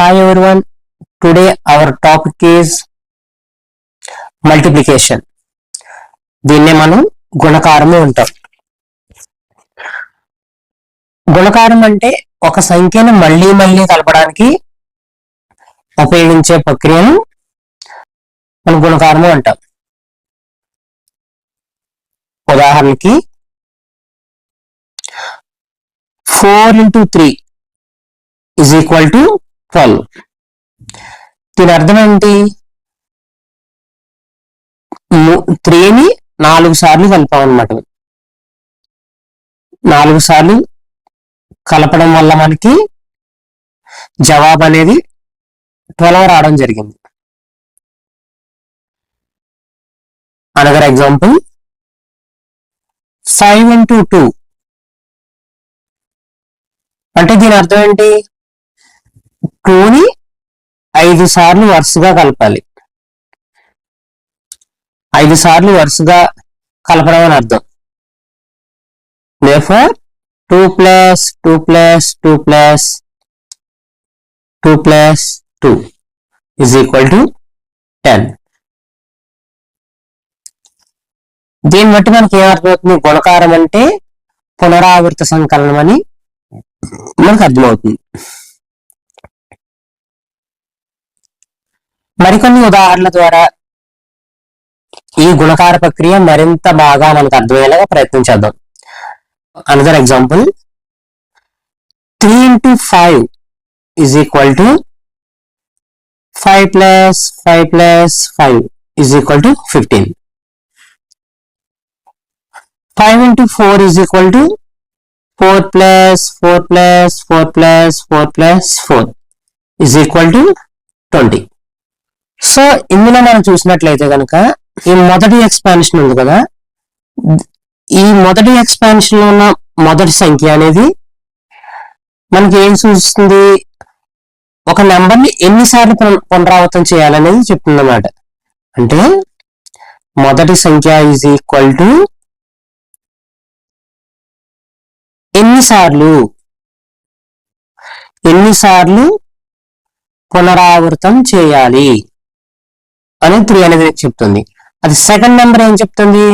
Hi everyone, today our topic is multiplication. దీన్నే మనం గుణకారము అంటాం. గుణకారం అంటే ఒక సంఖ్యను మళ్ళీ మళ్ళీ కలపడానికి ఉపయోగించే ప్రక్రియను మనం గుణకారము అంటాం. ఉదాహరణకి 4 into 3 is equal to 12. దీని అర్థం ఏంటి? 3ని 4 సార్లు కలిపాం అన్నమాట. 4 సార్లు కలపడం వల్ల మనకి జవాబు అనేది 12 రావడం జరిగింది. అనదర్ ఎగ్జాంపుల్ 5 into 2 అంటే దీని అర్థం ఏంటి? 2ని 5 సార్లు వరుసగా కలపాలి. 5 సార్లు వరుసగా కలపడం అని అర్థం. Therefore 2 plus 2 plus 2 plus 2 plus 2 is equal to 10. దీన్ని బట్టి మనకి ఏమర్థమవుతుంది? గుణకారం అంటే పునరావృత సంకలనం అని మనకు అర్థమవుతుంది. మరికొన్ని ఉదాహరణల ద్వారా ఈ గుణకార ప్రక్రియ మరింత బాగా మనకు అర్థమయ్యేలాగా ప్రయత్నించేద్దాం. Another example 3 into 5 is equal to 5 plus 5 plus 5 is equal to 15. 5 into 4 is equal to 4 plus 4 plus 4 plus 4 plus 4 is equal to 20. So ఇందులో మనం చూసినట్లయితే కనుక ఈ మొదటి ఎక్స్పాన్షన్ ఉంది కదా, ఈ మొదటి ఎక్స్పాన్షన్ లో ఉన్న మొదటి సంఖ్య అనేది మనకి ఏం సూచిస్తుంది? ఒక నెంబర్ని ఎన్నిసార్లు పునరావృతం చేయాలనేది చెప్తుంది అన్నమాట. అంటే మొదటి సంఖ్య ఈజ్ ఈక్వల్ టు ఎన్నిసార్లు పునరావృతం చేయాలి అని 3 అనేది చెప్తుంది. అది సెకండ్ నెంబర్ ఏం చెప్తుంది?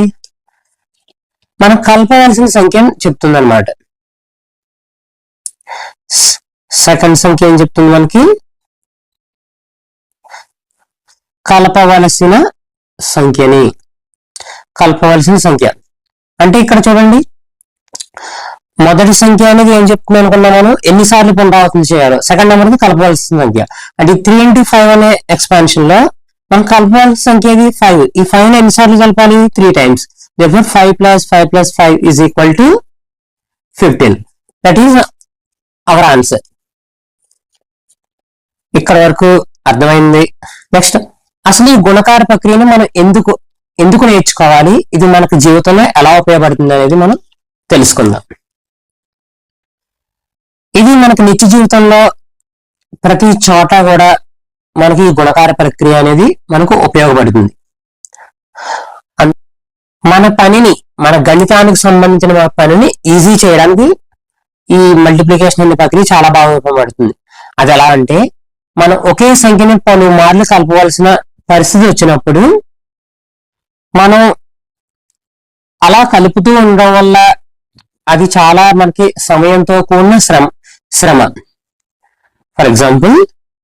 మనం కలపవలసిన సంఖ్యను చెప్తుంది అనమాట. సెకండ్ సంఖ్య ఏం చెప్తుంది మనకి? కలపవలసిన సంఖ్య అంటే ఇక్కడ చూడండి, మొదటి సంఖ్య అనేది ఏం చెప్తుంది అనుకున్నాం మనం? ఎన్నిసార్లు పునరావృతం చేయాలో. సెకండ్ నెంబర్ కి కలపవలసిన సంఖ్య అంటే 3 into 5 అనే ఎక్స్పాన్షన్ లో మనం కలపవలసిన సంఖ్య 5. ఈ 5 ఎన్నిసార్లు కలపాలి? 3 times. Therefore 5 plus 5 plus 5 is equal to 15. That is our answer. ఇక్కడ వరకు అర్థమైంది. నెక్స్ట్, అసలు ఈ గుణకార ప్రక్రియను మనం ఎందుకు నేర్చుకోవాలి, ఇది మనకు జీవితంలో ఎలా ఉపయోగపడుతుంది అనేది మనం తెలుసుకుందాం. ఇది మనకు నిత్య జీవితంలో ప్రతి చోట కూడా మనకి ఈ గుణకార ప్రక్రియ అనేది మనకు ఉపయోగపడుతుంది. మన గణితానికి సంబంధించిన పనిని ఈజీ చేయడానికి ఈ మల్టిప్లికేషన్ అనే ప్రక్రియ చాలా బాగా ఉపయోగపడుతుంది. అది ఎలా అంటే, మనం ఒకే సంఖ్యని పలుమార్లు కలపవలసిన పరిస్థితి వచ్చినప్పుడు మనం అలా కలుపుతూ ఉండడం వల్ల అది చాలా మనకి సమయంతో కూడిన శ్రమ. For example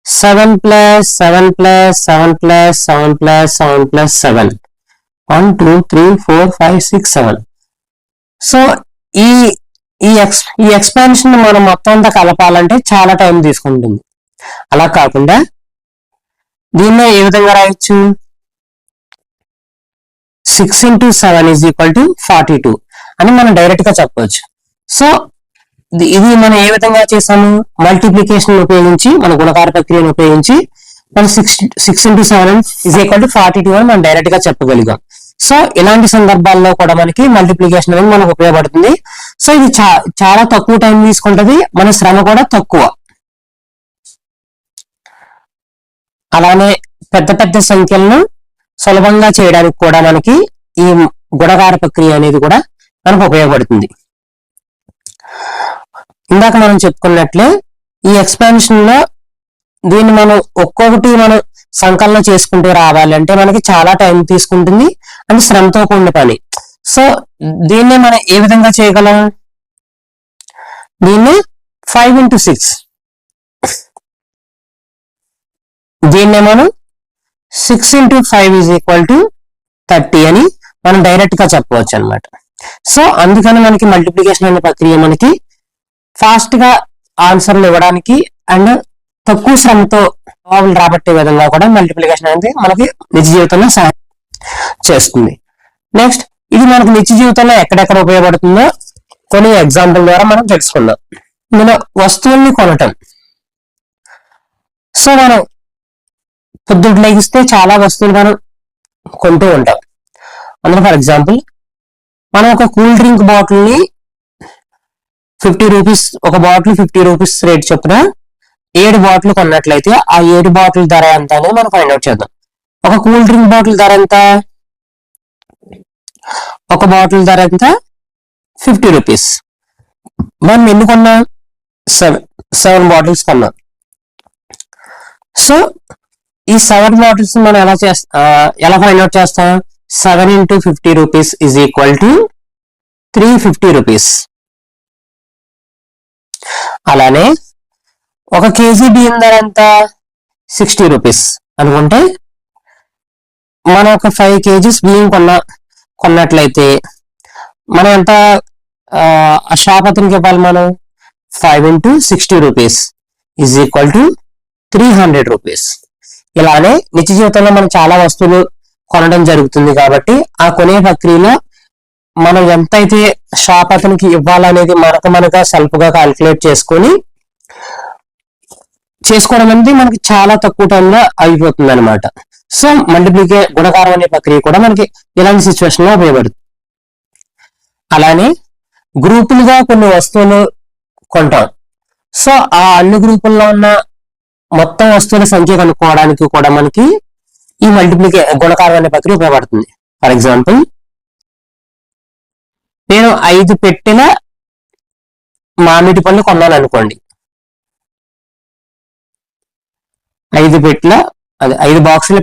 7 plus 7 plus 7 plus 7 plus 7 plus 7 1 2 3 4 5 6 7. So ఈ ఎక్స్పాన్షన్ మనం మొత్తం అంతా కలపాలంటే చాలా టైం తీసుకుంటుంది. అలా కాకుండా దీన్ని ఏ విధంగా రాయొచ్చు? 6 into 7 is equal to 42 అని మనం డైరెక్ట్ గా చెప్పవచ్చు. సో ఇది మనం ఏ విధంగా చేసాము? మల్టిప్లికేషన్ ఉపయోగించి, మన గుణకార ప్రక్రియను ఉపయోగించి మనం 6 into 7 is equal to 42 అని మనం డైరెక్ట్ గా చెప్పగలిగాం. సో ఇలాంటి సందర్భాల్లో కూడా మనకి మల్టిప్లికేషన్ అనేది మనకు ఉపయోగపడుతుంది. సో ఇది చాలా తక్కువ టైం తీసుకుంటది, మన శ్రమ కూడా తక్కువ. అలానే పెద్ద పెద్ద సంఖ్యలను సులభంగా చేయడానికి కూడా మనకి ఈ గుణకార ప్రక్రియ అనేది కూడా మనకు ఉపయోగపడుతుంది. ఇందాక మనం చెప్పుకున్నట్లే ఈ ఎక్స్పాన్షన్ లో దీన్ని మనం ఒక్కొక్కటి మనం సంకలనం చేసుకుంటూ రావాలి అంటే మనకి చాలా టైం తీసుకుంటుంది అంటే శ్రమతో కూడిన పని. సో దీన్నే మనం ఏ విధంగా చేయగలం, దీన్ని 5 into 6, దీన్నే మనం 6 into 5 is equal to 30 అని మనం డైరెక్ట్ గా చెప్పవచ్చు అనమాట. సో అందుకని మనకి మల్టిప్లికేషన్ అనే ప్రక్రియ మనకి ఫాస్ట్ గా ఆన్సర్లు ఇవ్వడానికి అండ్ తక్కువ శ్రమతో జవాబులు రాబట్టే విధంగా కూడా మల్టిప్లికేషన్ అనేది మనకి నిజ జీవితంలో సహాయం చేస్తుంది. నెక్స్ట్ ఇది మనకు నిత్య జీవితంలో ఎక్కడెక్కడ ఉపయోగపడుతుందో కొన్ని ఎగ్జాంపుల్ ద్వారా మనం తెలుసుకుందాం. ఇందులో వస్తువుల్ని కొనటం. సో మనం పొద్దున్న లెగిస్తే చాలా వస్తువులు మనం కొంటూ ఉంటాం. అందులో ఫర్ ఎగ్జాంపుల్ మనం ఒక కూల్ డ్రింక్ బాటిల్ని 50 రూపీస్, ఒక బాటిల్ 50 రూపీస్ రేట్ చొప్పున 7 బాటిల్ కొన్నట్లయితే ఆ 7 బాటిల్ ధర ఎంత అనేది మనం ఫైండ్ అవుట్ చేద్దాం. ఒక కూల్ డ్రింక్ బాటిల్ ధర ఎంత, ఒక బాటిల్ ధర ఎంత 50 రూపీస్. మనం ఎన్ని కొన్నాం, 7 బాటిల్స్ కొన్నాం. సో ఈ 7 బాటిల్స్ మనం ఎలా ఫైండ్ అవుట్ చేస్తాం, 7 into 50 rupees is equal to 350 rupees. అలానే ఒక కేజీ బియ్యం ధర ఎంత, 60 రూపీస్ అనుకుంటే మనం ఒక 5 kgs బియ్యం కొన్నట్లయితే మనం ఎంత ఆ షాప్ అతనికి ఇవ్వాలి, మనం 5 into 60 rupees is equal to 300 rupees. ఇలానే నిత్య జీవితంలో మనం చాలా వస్తువులు కొనడం జరుగుతుంది కాబట్టి ఆ కొనే ప్రక్రియలో మనం ఎంతైతే షాప్ అతనికి ఇవ్వాలనేది మనకు సెల్ఫ్ గా క్యాల్కులేట్ చేసుకోవడం అనేది మనకి చాలా తక్కువ టైంలో అయిపోతుంది అనమాట. సో గుణకారం అనే ప్రక్రియ కూడా మనకి ఇలాంటి సిచ్యువేషన్ లో ఉపయోగపడుతుంది. అలానే గ్రూపులుగా కొన్ని వస్తువులు కొంటాం. సో ఆ అన్ని గ్రూపుల్లో ఉన్న మొత్తం వస్తువుల సంఖ్య కనుక్కోవడానికి కూడా మనకి ఈ గుణకారం అనే ప్రక్రియ ఉపయోగపడుతుంది. ఫర్ ఎగ్జాంపుల్ నేను 5 పెట్టెల మామిడి పళ్ళు కొన్నాను అనుకోండి. 5 బాక్సుల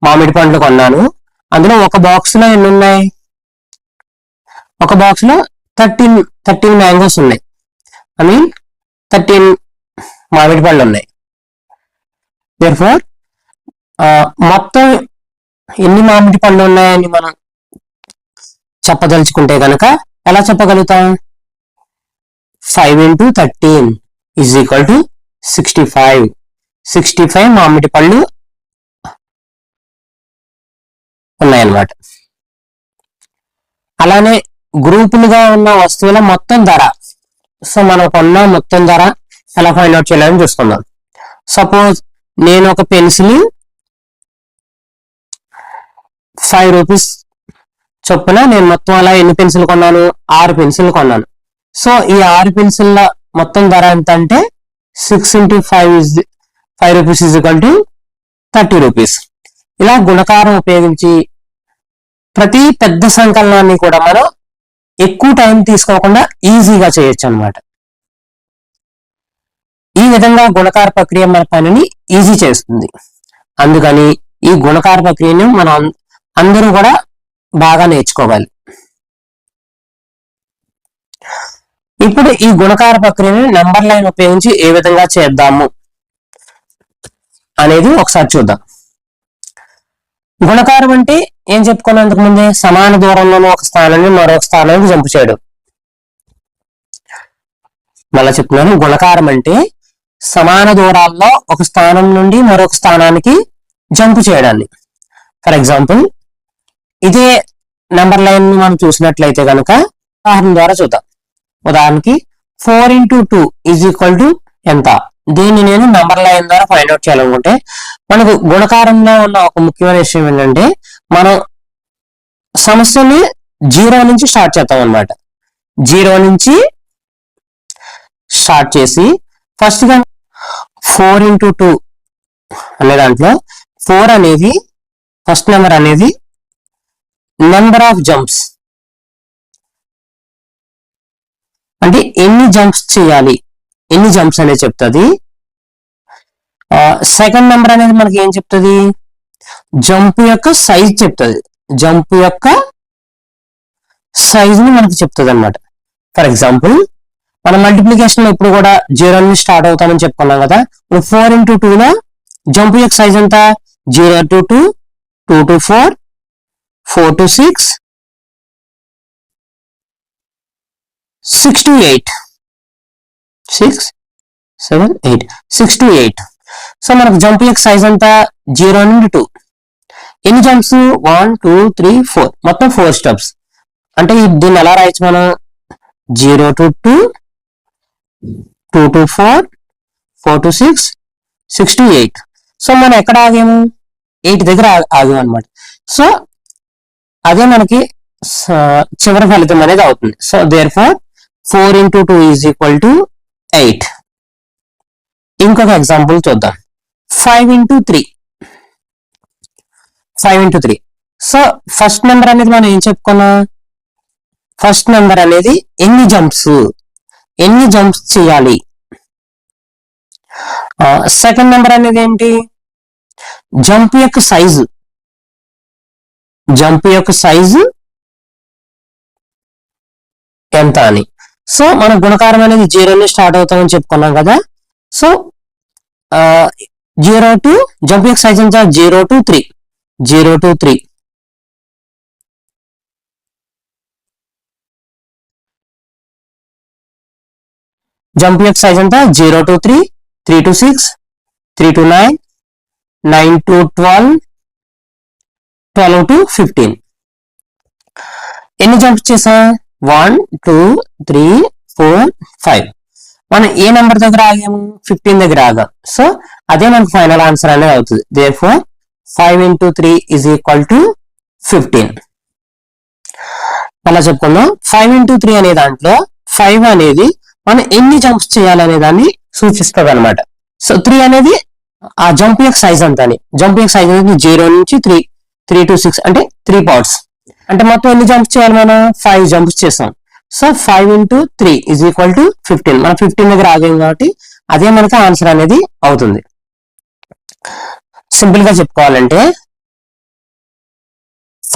మామిడి పండ్లు కొన్నాను. అందులో ఒక బాక్స్ లో ఎన్ని ఉన్నాయి, ఒక బాక్స్ లో 13 మ్యాంగోస్ ఉన్నాయి. 13 మామిడి పళ్ళు ఉన్నాయి. దేర్ఫోర్ మొత్తం ఎన్ని మామిడి పళ్ళు ఉన్నాయని మనం చెప్పదలుచుకుంటే కనుక ఎలా చెప్పగలుగుతాం, 5 into 13 ఈజ్ ఈక్వల్ టు 65 మామిడి పళ్ళు ఉన్నాయన్నమాట. అలానే గ్రూపులుగా ఉన్న వస్తువుల మొత్తం ధర, సో మనం కొన్న మొత్తం ధర ఎలా ఫైండ్ అవుట్ చేయాలని చూసుకుందాం. సపోజ్ నేను ఒక పెన్సిల్ 5 రూపీస్ చొప్పున నేను మొత్తం అలా ఎన్ని పెన్సిల్ కొన్నాను, 6 పెన్సిల్ కొన్నాను. సో ఈ 6 పెన్సిల్ల మొత్తం ధర ఎంత అంటే 6 into 5 rupees is equal to 30 rupees. ఇలా గుణకారం ఉపయోగించి ప్రతి పెద్ద సంకలనాన్ని కూడా మనం ఎక్కువ టైం తీసుకోకుండా ఈజీగా చేయొచ్చు అన్నమాట. ఈ విధంగా గుణకార ప్రక్రియ మన పనిని ఈజీ చేస్తుంది. అందుకని ఈ గుణకార ప్రక్రియను మనం అందరూ కూడా బాగా నేర్చుకోవాలి. ఇప్పుడు ఈ గుణకార ప్రక్రియను నెంబర్ లైన్ ఉపయోగించి ఏ విధంగా చేద్దాము అనేది ఒకసారి చూద్దాం. గుణకారం అంటే ఏం చెప్పుకున్నందుకు ముందే, సమాన దూరంలోనూ ఒక స్థానాన్ని మరొక స్థానానికి జంపు చేయడం. మళ్ళా చెప్తున్నాను, గుణకారం అంటే సమాన దూరాల్లో ఒక స్థానం నుండి మరొక స్థానానికి జంపు చేయడాన్ని. ఫర్ ఎగ్జాంపుల్ ఇదే నెంబర్ లైన్ ని మనం చూసినట్లయితే కనుక ఉదాహరణ ద్వారా చూద్దాం. ఉదాహరణకి 4 into 2 ఈజ్ ఈక్వల్ టు ఎంత, దీన్ని నేను నెంబర్ లైన్ ద్వారా ఫైండ్ అవుట్ చేయాలనుకుంటే మనకు గుణకారంలో ఉన్న ఒక ముఖ్యమైన విషయం ఏంటంటే మనం సమస్యని 0 నుంచి స్టార్ట్ చేస్తాం అనమాట. 0 నుంచి స్టార్ట్ చేసి ఫస్ట్ గా 4 into 2 అనే దాంట్లో 4 అనేది ఫస్ట్ నెంబర్ అనేది నెంబర్ ఆఫ్ జంప్స్, అంటే ఎన్ని జంప్స్ చేయాలి, ఎన్ని జంప్స్ అనేది చెప్తుంది. సెకండ్ నెంబర్ అనేది మనకి ఏం చెప్తుంది, జంప్ యొక్క సైజ్ చెప్తుంది, జంప్ యొక్క సైజ్ ని మనకి చెప్తుంది అనమాట. ఫర్ ఎగ్జాంపుల్ మనం మల్టిప్లికేషన్ లో ఇప్పుడు కూడా 0 నుంచి స్టార్ట్ అవుతామని చెప్పుకున్నాం కదా. ఇప్పుడు 4 into 2 లో జంప్ యొక్క సైజ్ ఎంత, 0 to 2, 2 to 4, 4 to 6, 6 to 8, 6, 7, 8, 6 to 8. So మనకు జంప్ యొక్క సైజ్ అంతా 0 నుండి 2. ఎన్ని జంప్స్, 1 2 3 4, మొత్తం 4 స్టెప్స్. అంటే దీన్ని ఎలా రాయొచ్చు మనం, 0 to 2, 2 to 4, 4 to 6, 6 to 8. So మనం ఎక్కడ ఆగాము, 8 దగ్గర ఆగాము అనమాట. సో అదే మనకి చివరి ఫలితం అనేది అవుతుంది. So there four 4 into 2 is equal to 8. ఇంకొక ఎగ్జాంపుల్ చూద్దాం, 5 into 3. 5 into 3. So first number అనేది మనం ఏం చెప్పుకున్నాం, ఫస్ట్ నెంబర్ అనేది ఎన్ని జంప్స్ చేయాలి. సెకండ్ నెంబర్ అనేది ఏంటి, జంప్ యొక్క సైజు ఎంత అని. సో మన గుణకారం అనేది 0 నుంచి స్టార్ట్ అవుతామని చెప్పుకున్నాం కదా. సో 0 to జంప్ యొక్క సైజ్ ఎంత, 0 to 3, 0 to 3. జంప్ యొక్క సైజ్ ఎంత, 0 to 3, 3 to 6, 3 to 9, 9 to 12, 12 to 15. ఎన్ని జంప్స్ చేసాం, 1 2 3 4 5. మనం ఏ నెంబర్ దగ్గర ఆగాము, 15 దగ్గర ఆగాం. సో అదే మనకు ఫైనల్ ఆన్సర్ అనేది అవుతుంది. Therefore 5 into 3 is equal to 15. అలా చెప్పుకుందాం. 5 into 3 అనే దాంట్లో 5 అనేది మనం ఎన్ని జంప్స్ చేయాలనే దాన్ని సూచిస్తుంది అనమాట. సో 3 అనేది ఆ జంప్ యొక్క సైజ్ అంతా, జంప్ యొక్క సైజ్ అనేది 0 నుంచి 3 to 6 అంటే 3 పార్ట్స్. అంటే మొత్తం ఎన్ని జంప్స్ చేయాలి, మనం 5 జంప్స్ చేసాం. So 5 into 3 is equal to 15. మనం 15 దగ్గర ఆగాం కాబట్టి అదే మనకి ఆన్సర్ అనేది అవుతుంది. సింపుల్ గా చెప్పుకోవాలంటే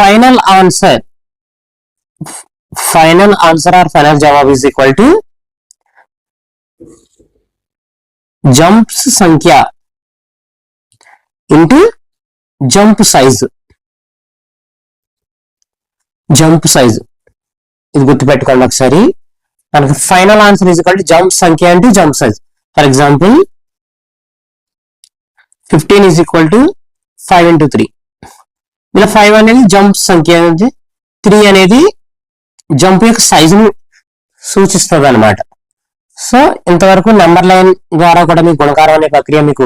ఫైనల్ ఆన్సర్ ఆర్ ఫైనల్ జవాబ్ ఈజ్ ఈక్వల్ టు జంప్స్ సంఖ్య ఇంటూ జంప్ సైజ్. ఇది గుర్తుపెట్టుకోండి ఒకసారి. మనకి final answer is equal to jump సంఖ్య into jump size. For example 15 is equal to 5 into 3. ఇలా 5 అనేది జంప్ సంఖ్య, 3 అనేది జంప్ యొక్క సైజుని సూచిస్తుంది అనమాట. సో ఇంతవరకు నెంబర్ లైన్ ద్వారా కూడా మీకు గుణకారం అనే ప్రక్రియ మీకు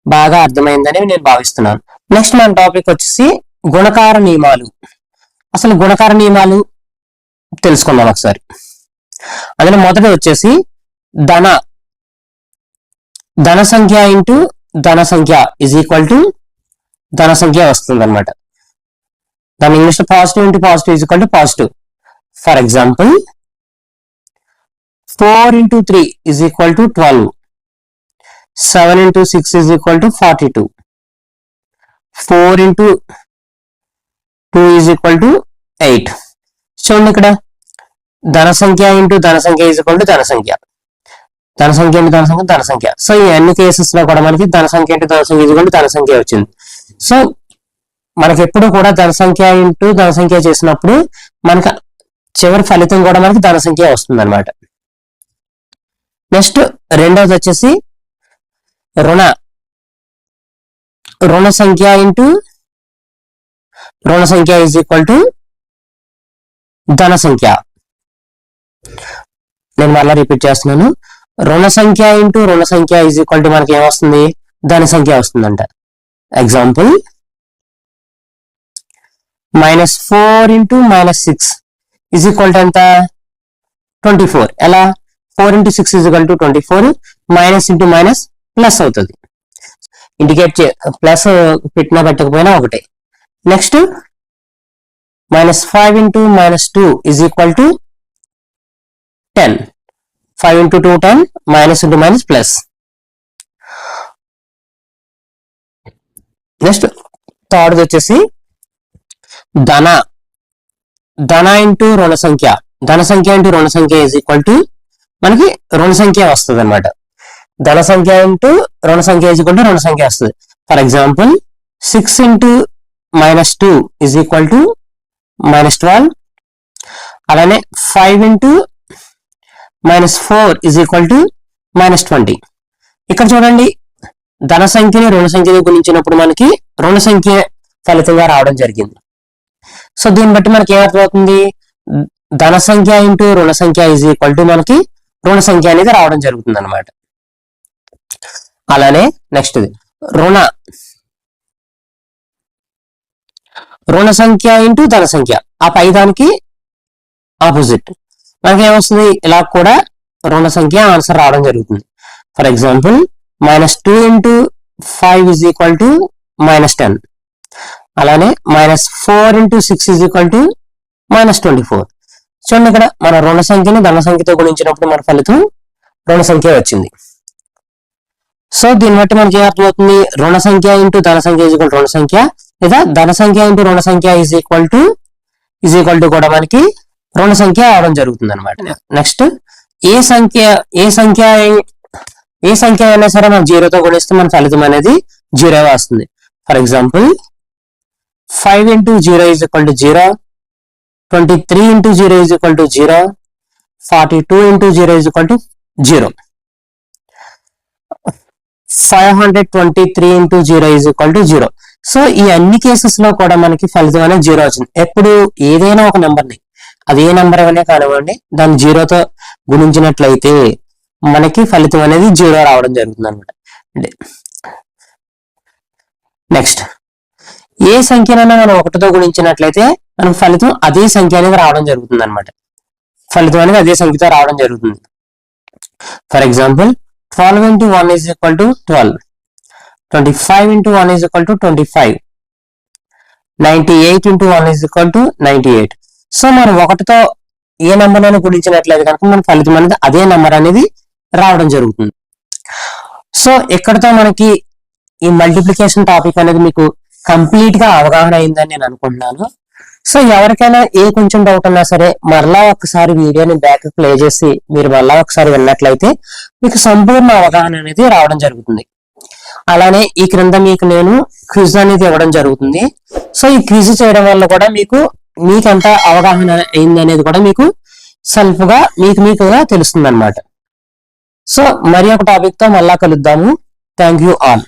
బాగా అర్థమైందని నేను భావిస్తున్నాను. నెక్స్ట్ మన టాపిక్ వచ్చేసి గుణకార నియమాలు. అసలు గుణకార నియమాలు తెలుసుకుందాం ఒకసారి. అందులో మొదటి వచ్చేసి ధన సంఖ్య ఇంటూ ధన సంఖ్య ఈజ్ ఈక్వల్ టు ధన సంఖ్య వస్తుంది అనమాట. దాని ఇంగ్లీష్ లో positive into positive is equal to positive. For example 4 into 3 is equal to 12, 7 into 6 is equal to 42, 4 into 2 is equal to 8. చూడండి ఇక్కడ ధన సంఖ్య ఇంటూ ధన సంఖ్య ఈజ్ ఈక్వల్ టు ధన సంఖ్య ఇంటూ ధన సంఖ్య. సో ఈ అన్ని కేసెస్ లో కూడా మనకి ధన సంఖ్య ఇంటూ ధన సంఖ్య ఈజ్ ఈక్వల్ టు ధన సంఖ్య వచ్చింది. సో మనకి ఎప్పుడు కూడా ధన సంఖ్య ఇంటూ ధన సంఖ్య చేసినప్పుడు మనకి చివరి ఫలితం కూడా మనకి ధన సంఖ్య వస్తుంది అనమాట. నెక్స్ట్ రెండవది వచ్చేసి రుణ సంఖ్య ఇంటూ రుణ సంఖ్య ఈజ్ ఈక్వల్ టు ధన సంఖ్య. నేను మళ్ళీ రిపీట్ చేస్తున్నాను. రుణ సంఖ్య ఇంటూ రుణ సంఖ్య ఈజ్ ఈక్వల్ టు మనకి ఏమొస్తుంది, ధన సంఖ్య వస్తుందంట. Example -4 into -6 is equal to ఎంత, 24. ఎలా, 4 into 6 is equal to 24, minus into minus plus అవుతుంది. ఇండికేట్ ప్లస్ పెట్టినా పెట్టకపోయినా ఒకటే. Next -5 into -2 is equal to 10. 5 into 2 10, minus into minus plus. Next third వచ్చేసి ధన ఇంటూ రుణ సంఖ్య. ధన సంఖ్య ఇంటూ రుణ సంఖ్య ఈజ్ ఈక్వల్ టు మనకి రుణ సంఖ్య వస్తుంది అనమాట. ధన సంఖ్య ఇంటూ రుణ సంఖ్య ఈజ్ ఈక్వల్ టు రుణ సంఖ్య వస్తుంది. For example 6 into -2 is equal to -12. అలానే 5 ఇంటూ -4 ఈజ్ ఈక్వల్ టు -20. ఇక్కడ చూడండి, ధన సంఖ్యని రుణ సంఖ్యతో గుణించినప్పుడు మనకి రుణ సంఖ్య ఫలితంగా రావడం జరిగింది. సో దీన్ని బట్టి మనకి ఏమర్థమవుతుంది, ధన సంఖ్య ఇంటూ రుణ సంఖ్య ఈజ్ ఈక్వల్ టు మనకి రుణ సంఖ్య అనేది రావడం జరుగుతుంది అనమాట. అలానే నెక్స్ట్ రుణ సంఖ్య ఇంటూ ధన సంఖ్య, ఆ పై దానికి ఆపోజిట్ మనకి ఏమొస్తుంది, ఇలా కూడా రుణ సంఖ్య ఆన్సర్ రావడం జరుగుతుంది. For example -2 into 5 is equal to -10. అలానే -4 ఇంటూ 6 ఈజ్ ఈక్వల్ టు -24. చూడండి, ఇక్కడ మన రుణ సంఖ్యని ధన సంఖ్యతో గుణించినప్పుడు మన ఫలితం రుణ సంఖ్య వచ్చింది. సో దీన్ని బట్టి మనకి ఏమర్థమవుతుంది, రుణ సంఖ్య ఇంటూ ధన సంఖ్య ఈజ్ ఈక్వల్ టు రుణ సంఖ్య, లేదా ధన సంఖ్య ఇంటూ రుణ సంఖ్య ఈజ్ ఈక్వల్ టు కూడా మనకి రుణ సంఖ్య అవడం జరుగుతుంది అనమాట. నెక్స్ట్ ఏ సంఖ్య అయినా సరే మనం 0తో గుణిస్తే మన ఫలితం అనేది 0 వస్తుంది. For example 5 into 0 is equal to 0, 23 into 0 is equal to 0, 42 into 0 is equal to 0, 523 into 0 is equal to 0. So ఈ అన్ని కేసెస్ లో కూడా మనకి ఫలితం అనేది 0 వచ్చింది. ఎప్పుడు ఏదైనా ఒక నెంబర్ని, అది ఏ నెంబర్ అయినా కానివ్వండి, దాన్ని 0తో గుణించినట్లయితే మనకి ఫలితం అనేది 0 రావడం జరుగుతుంది అనమాట. నెక్స్ట్ ఏ సంఖ్యనైనా మనం 1తో గుణించినట్లయితే మనకు ఫలితం అదే సంఖ్య అనేది రావడం జరుగుతుంది అనమాట. ఫలితం అనేది అదే సంఖ్యతో రావడం జరుగుతుంది. For example 12 into 1 is equal to 12, 25 into 1 is equal to 25, 98 into 1 is equal to 98. So మనం 1తో ఏ నెంబర్ అయినా గుణించినట్లయితే కనుక మన ఫలితం అనేది అదే నెంబర్ అనేది రావడం జరుగుతుంది. సో ఇక్కడతో మనకి ఈ మల్టిప్లికేషన్ టాపిక్ అనేది మీకు కంప్లీట్ గా అవగాహన అయిందని నేను అనుకుంటున్నాను. సో ఎవరికైనా కొంచెం డౌట్ ఉన్నా సరే మరలా ఒకసారి వీడియోని బ్యాక్ ప్లే చేసి మీరు మరలా ఒకసారి విన్నట్లయితే మీకు సంపూర్ణ అవగాహన అనేది రావడం జరుగుతుంది. అలానే ఈ క్రింద మీకు నేను క్విజ్ అనేది ఇవ్వడం జరుగుతుంది. సో ఈ క్విజ్ చేయడం వల్ల కూడా మీకెంత అవగాహన అయింది అనేది కూడా మీకు సెల్ఫ్ గా మీకుగా తెలుస్తుంది అనమాట. సో మరి ఒక టాపిక్ తో మళ్ళా కలుద్దాము. Thank you all.